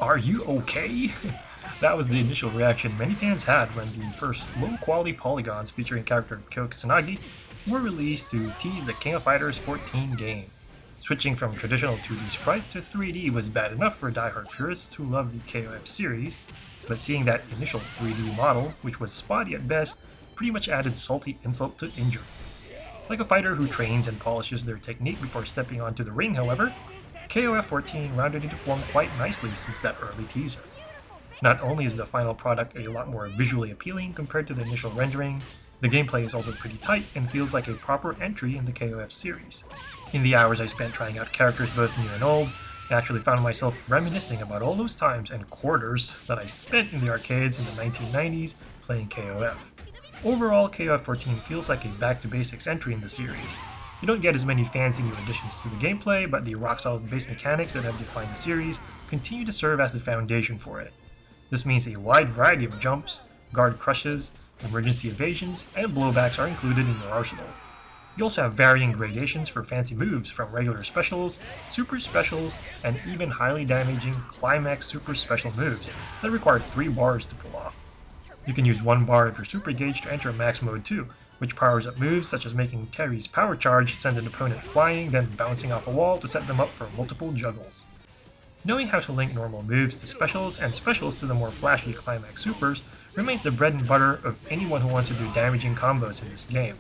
Are you okay? That was the initial reaction many fans had when the first low-quality polygons featuring character KOF Kusanagi were released to tease the King of Fighters 14 game. Switching from traditional 2D sprites to 3D was bad enough for diehard purists who love the KOF series, but seeing that initial 3D model, which was spotty at best, pretty much added salty insult to injury. Like a fighter who trains and polishes their technique before stepping onto the ring, however, KOF 14 rounded into form quite nicely since that early teaser. Not only is the final product a lot more visually appealing compared to the initial rendering, the gameplay is also pretty tight and feels like a proper entry in the KOF series. In the hours I spent trying out characters both new and old, I actually found myself reminiscing about all those times and quarters that I spent in the arcades in the 1990s playing KOF. Overall, KOF 14 feels like a back-to-basics entry in the series. You don't get as many fancy new additions to the gameplay, but the rock-solid base mechanics that have defined the series continue to serve as the foundation for it. This means a wide variety of jumps, guard crushes, emergency evasions, and blowbacks are included in your arsenal. You also have varying gradations for fancy moves from regular specials, super specials, and even highly damaging climax super special moves that require 3 bars to pull off. You can use 1 bar of your super gauge to enter max mode too, which powers up moves such as making Terry's power charge send an opponent flying, then bouncing off a wall to set them up for multiple juggles. Knowing how to link normal moves to specials and specials to the more flashy climax supers remains the bread and butter of anyone who wants to do damaging combos in this game.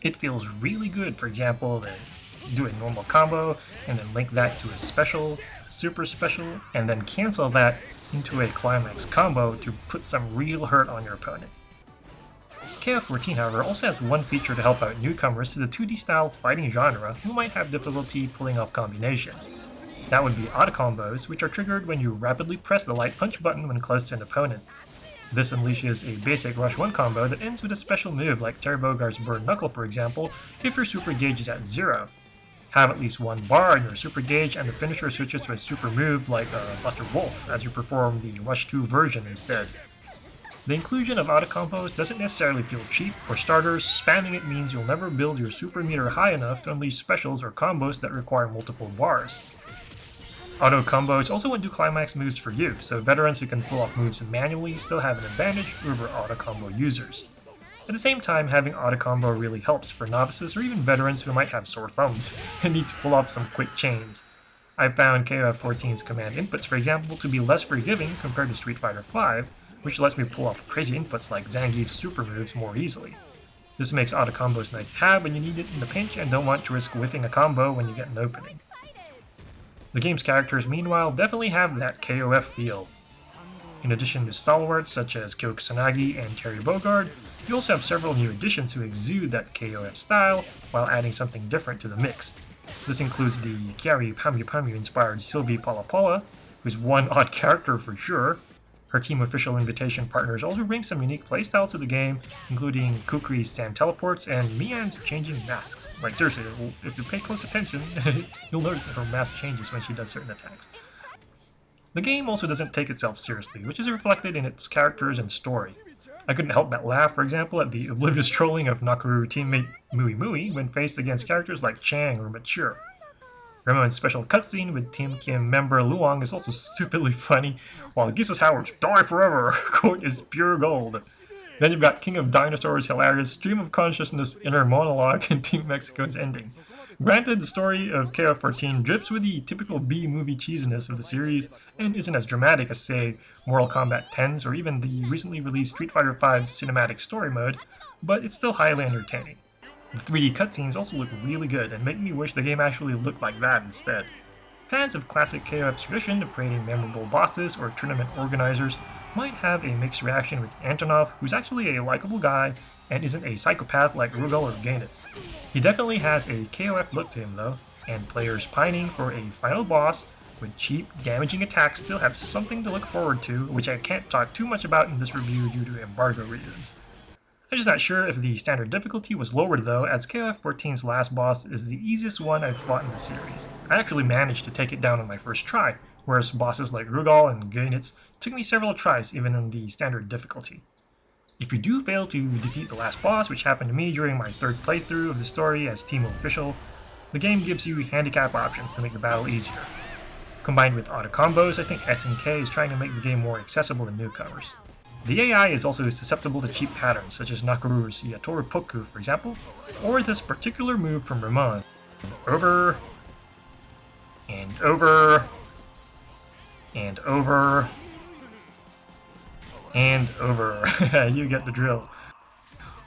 It feels really good, for example, to do a normal combo and then link that to a special, super special, and then cancel that into a climax combo to put some real hurt on your opponent. KOF 14, however, also has one feature to help out newcomers to the 2D style fighting genre who might have difficulty pulling off combinations. That would be auto combos, which are triggered when you rapidly press the light punch button when close to an opponent. This unleashes a basic Rush 1 combo that ends with a special move like Terry Bogard's Burn Knuckle, for example, if your super gauge is at 0. Have at least 1 bar in your super gauge and the finisher switches to a super move like Buster Wolf as you perform the Rush 2 version instead. The inclusion of auto combos doesn't necessarily feel cheap. For starters, spamming it means you'll never build your super meter high enough to unleash specials or combos that require multiple bars. Auto combos also won't do climax moves for you, so veterans who can pull off moves manually still have an advantage over auto combo users. At the same time, having auto combo really helps for novices or even veterans who might have sore thumbs and need to pull off some quick chains. I've found KOF 14's command inputs, for example, to be less forgiving compared to Street Fighter V, which lets me pull off crazy inputs like Zangief's super moves more easily. This makes auto combos nice to have when you need it in a pinch and don't want to risk whiffing a combo when you get an opening. The game's characters, meanwhile, definitely have that KOF feel. In addition to stalwarts such as KOF Kusanagi and Terry Bogard, you also have several new additions who exude that KOF style while adding something different to the mix. This includes the Kiari Pamyu Pamyu inspired Sylvie Palapala, who's one odd character for sure. Her team official invitation partners also bring some unique playstyles to the game, including Kukri's sand teleports and Mian's changing masks. Like seriously, if you pay close attention, you'll notice that her mask changes when she does certain attacks. The game also doesn't take itself seriously, which is reflected in its characters and story. I couldn't help but laugh, for example, at the oblivious trolling of Nakaru teammate Mui Mui when faced against characters like Chang or Mature. Ramon's special cutscene with Team Kim member Luong is also stupidly funny, while Gisas Howard's "Die Forever" quote is pure gold. Then you've got King of Dinosaur's hilarious stream of consciousness inner monologue in Team Mexico's ending. Granted, the story of KOF 14 drips with the typical B-movie cheesiness of the series and isn't as dramatic as, say, Mortal Kombat 10's or even the recently released Street Fighter V's cinematic story mode, but it's still highly entertaining. The 3D cutscenes also look really good and make me wish the game actually looked like that instead. Fans of classic KOF's tradition of creating memorable bosses or tournament organizers might have a mixed reaction with Antonov, who's actually a likable guy and isn't a psychopath like Rugal or Gainitz. He definitely has a KOF look to him though, and players pining for a final boss with cheap, damaging attacks still have something to look forward to, which I can't talk too much about in this review due to embargo reasons. I'm just not sure if the standard difficulty was lowered though, as KOF 14's last boss is the easiest one I've fought in the series. I actually managed to take it down on my first try, whereas bosses like Rugal and Gainitz took me several tries even in the standard difficulty. If you do fail to defeat the last boss, which happened to me during my 3rd playthrough of the story as Team Official, the game gives you handicap options to make the battle easier. Combined with auto combos, I think SNK is trying to make the game more accessible to newcomers. The AI is also susceptible to cheap patterns, such as Nakaru's Yatoru Poku, for example, or this particular move from Ramon. Over, and over, and over, and over. You get the drill.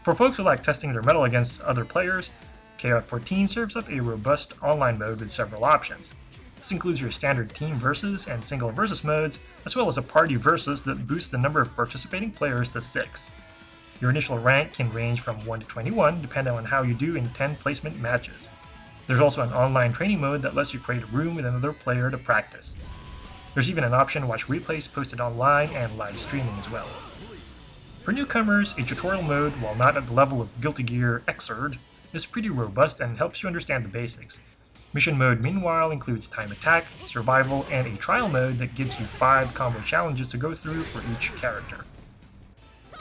For folks who like testing their mettle against other players, KOF 14 serves up a robust online mode with several options. This includes your standard team versus and single versus modes, as well as a party versus that boosts the number of participating players to 6. Your initial rank can range from 1 to 21 depending on how you do in 10 placement matches. There's also an online training mode that lets you create a room with another player to practice. There's even an option to watch replays posted online and live streaming as well. For newcomers, a tutorial mode, while not at the level of Guilty Gear XIV, is pretty robust and helps you understand the basics. Mission mode, meanwhile, includes time attack, survival, and a trial mode that gives you 5 combo challenges to go through for each character.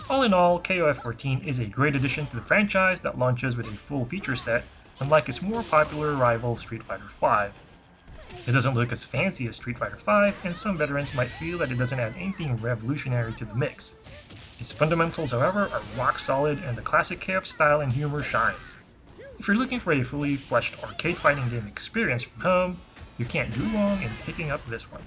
All in all, KOF 14 is a great addition to the franchise that launches with a full feature set, unlike its more popular rival Street Fighter V. It doesn't look as fancy as Street Fighter V, and some veterans might feel that it doesn't add anything revolutionary to the mix. Its fundamentals, however, are rock solid, and the classic KOF style and humor shines. If you're looking for a fully fleshed arcade fighting game experience from home, you can't do wrong in picking up this one.